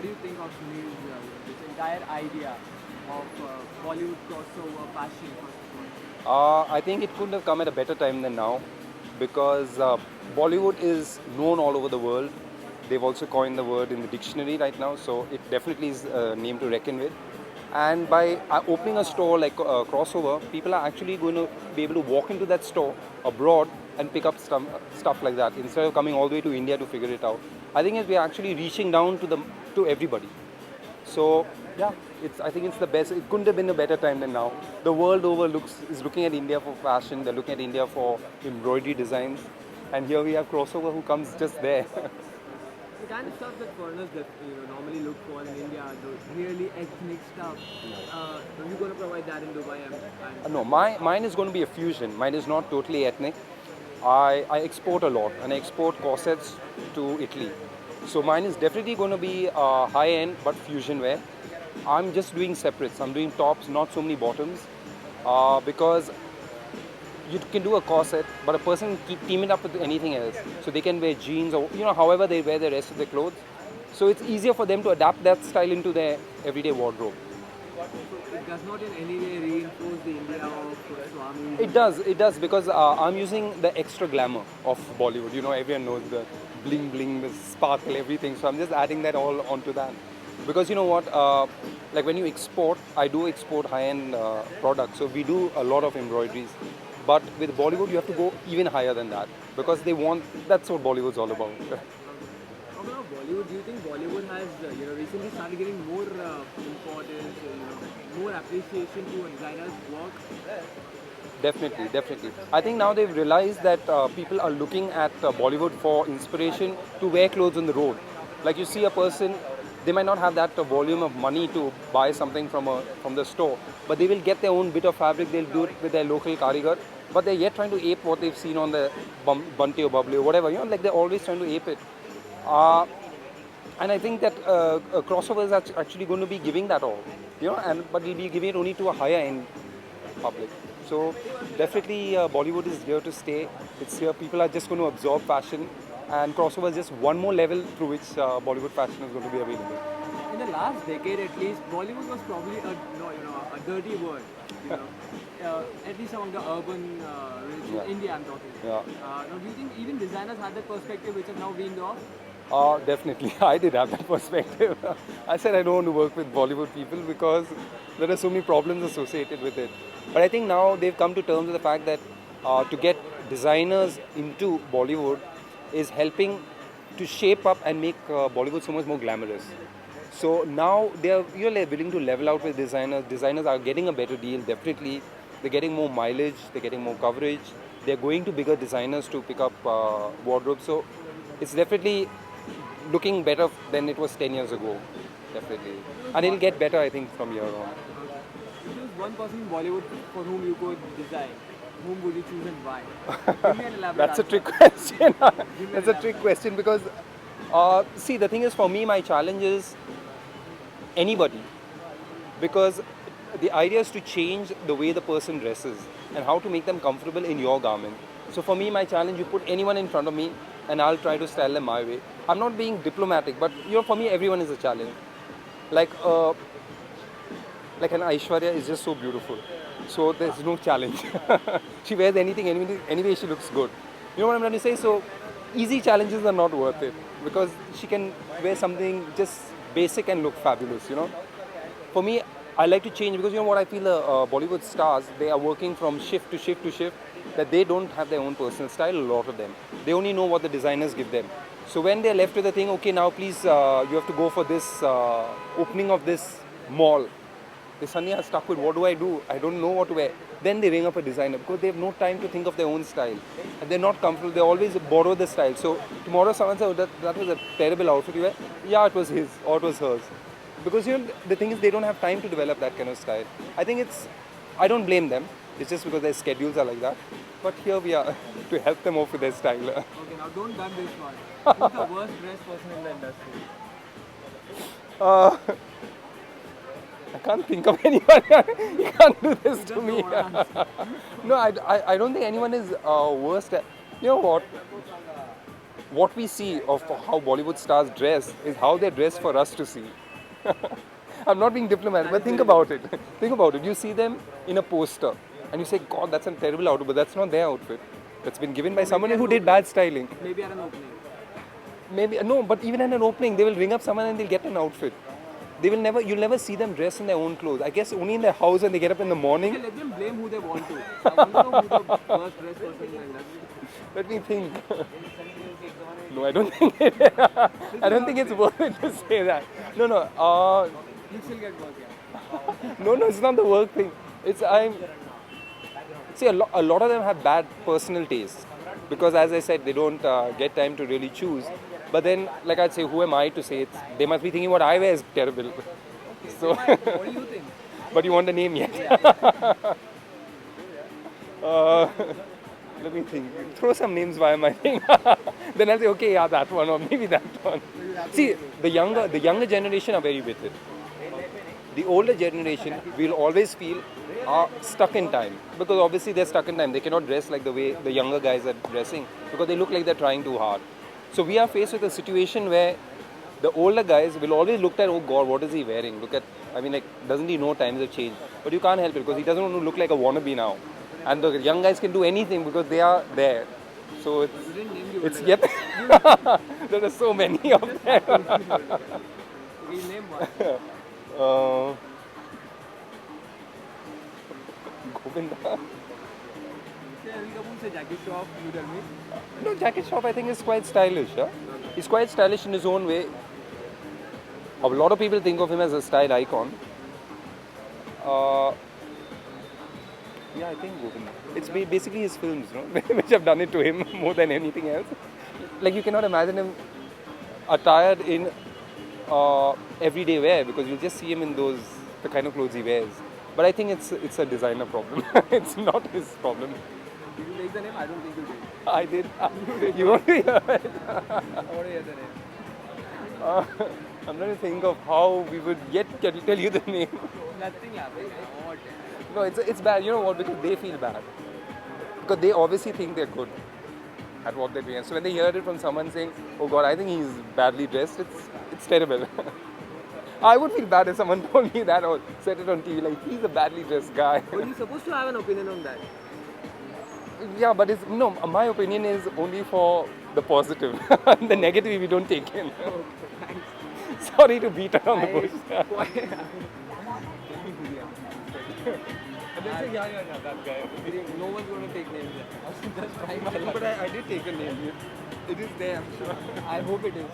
do you think of Sunil's this entire idea of Bollywood crossover fashion, first of all? I think it couldn't have come at a better time than now because Bollywood is known all over the world. They've also coined the word in the dictionary right now, so it definitely is a name to reckon with. And by opening a store like Crossover, people are actually going to be able to walk into that store abroad and pick up stuff like that instead of coming all the way to India to figure it out. I think we're actually reaching down to everybody. So yeah, I think it's the best. It couldn't have been a better time than now. The world over is looking at India for fashion. They're looking at India for embroidery designs, and here we have Crossover who comes just there. The kind of stuff that foreigners that normally look for in India, the really ethnic stuff. Are you going to provide that in Dubai? No, mine is going to be a fusion. Mine is not totally ethnic. I export a lot, and I export corsets to Italy. So mine is definitely going to be high-end but fusion wear. I'm just doing separates. I'm doing tops, not so many bottoms, because you can do a corset, but a person can team it up with anything else. So they can wear jeans or however they wear the rest of their clothes. So it's easier for them to adapt that style into their everyday wardrobe. So it does not in any way reinforce the India of Swami. It does because I'm using the extra glamour of Bollywood. Everyone knows the bling bling, the sparkle, everything. So I'm just adding that all onto that. Because you know what, like when you export, I do export high-end products. So we do a lot of embroideries. But with Bollywood, you have to go even higher than that because that's what Bollywood's all about. Talking about Bollywood, do you think Bollywood has recently started getting more importance, more appreciation to a designer's work? Definitely. I think now they've realized that people are looking at Bollywood for inspiration to wear clothes on the road. Like you see a person, they might not have that volume of money to buy something from the store, but they will get their own bit of fabric. They'll do it with their local karigar, but they're yet trying to ape what they've seen on the Bunty or Bubbly or whatever. Like they're always trying to ape it. And I think that Crossover is actually going to be giving that all, but we'll be giving it only to a higher end public. So definitely Bollywood is here to stay. It's here. People are just going to absorb fashion, and Crossover is just one more level through which Bollywood fashion is going to be available. In the last decade, at least, Bollywood was probably a dirty word. At least among the urban India, I'm talking. Yeah. Now, do you think even designers had that perspective, which have now been off? Definitely, I did have that perspective. I said I don't want to work with Bollywood people because there are so many problems associated with it. But I think now they've come to terms with the fact that to get designers into Bollywood is helping to shape up and make Bollywood so much more glamorous. So now they're willing to level out with designers. Designers are getting a better deal, definitely. They're getting more mileage, they're getting more coverage. They're going to bigger designers to pick up wardrobes. So it's definitely looking better than it was 10 years ago, definitely. And it'll get better, I think, from here on. If there was one person in Bollywood for whom you could design, whom would you choose and why? Give me an elaborate That's a answer. trick question. That's a trick question because, see, the thing is for me, my challenge is anybody. Because the idea is to change the way the person dresses and how to make them comfortable in your garment. So for me, my challenge, you put anyone in front of me and I'll try to style them my way. I'm not being diplomatic, but for me, everyone is a challenge. Like an Aishwarya is just so beautiful. So there's no challenge. She wears anything, anyway she looks good. You know what I'm trying to say? So easy challenges are not worth it because she can wear something just basic and look fabulous, For me, I like to change because what I feel Bollywood stars, they are working from shift to shift to shift, that they don't have their own personal style, a lot of them. They only know what the designers give them. So when they're left with the thing, okay, now please, you have to go for this opening of this mall. They suddenly are stuck with what do? I don't know what to wear. Then they ring up a designer because they have no time to think of their own style. And they're not comfortable. They always borrow the style. So tomorrow someone says, oh, that was a terrible outfit you wear. Yeah, it was his or it was hers. Because the thing is they don't have time to develop that kind of style. I think I don't blame them. It's just because their schedules are like that. But here we are to help them off with their style. Okay, now don't done this one. Who's the worst dressed person in the industry? I can't think of anyone. You can't do this to me. No, I don't think anyone is worst. You know what? what we see of how Bollywood stars dress is how they dress for us to see. I'm not being diplomatic, but think about it. Think about it. You see them in a poster and you say, God, that's a terrible outfit, but that's not their outfit. That's been given by someone who did bad styling. Maybe at an opening. Maybe, no, but even at an opening, they will ring up someone and they'll get an outfit. You'll never see them dress in their own clothes. I guess only in their house when they get up in the morning. Okay, let them blame who they want to. I want to know who the worst dressed person in the industry. Let me think. No, I don't think I don't think it's worth it to say that. No. You still get work, yeah. No, it's not the work thing. See, a lot of them have bad personal taste because, as I said, they don't get time to really choose. But then, like I'd say, who am I to say they must be thinking what I wear is terrible. So, What do you think? but you want the name yet? Let me think. Throw some names via my thing. Then I'll say, okay, yeah, that one or maybe that one. See, the younger generation are very with it. The older generation will always feel are stuck in time because obviously they're stuck in time. They cannot dress like the way the younger guys are dressing because they look like they're trying too hard. So we are faced with a situation where the older guys will always look at, oh God, what is he wearing? Doesn't he know times have changed? But you can't help it because he doesn't want to look like a wannabe now. And the young guys can do anything because they are there. So it's yet. There are so many of them. Okay, name one. Govinda. Jackie Shroff, you tell me. No, Jackie Shroff I think is quite stylish. Yeah? He's quite stylish in his own way. A lot of people think of him as a style icon. Yeah, I think Govinda. It's basically his films, no? Which have done it to him more than anything else. Like you cannot imagine him attired in everyday wear because you'll just see him in the kind of clothes he wears. But I think it's a designer problem. It's not his problem. Did you take the name? I don't think you did. I did. You want to hear it? I want to hear the name. I'm trying to think of how we would tell you the name. Nothing happened. What? No, it's bad. You know what? Because they feel bad. Because they obviously think they're good at what they're doing. So when they hear it from someone saying, oh God, I think he's badly dressed, it's terrible. I would feel bad if someone told me that or said it on TV, like he's a badly dressed guy. But you're supposed to have an opinion on that. Yeah, but my opinion is only for the positive. The negative we don't take in. Okay, thanks. Sorry to beat around the bush. And then say, yeah, that guy. No one's going to take names. I was just trying my luck. But I did take a name. It is there, I'm sure. I hope it is.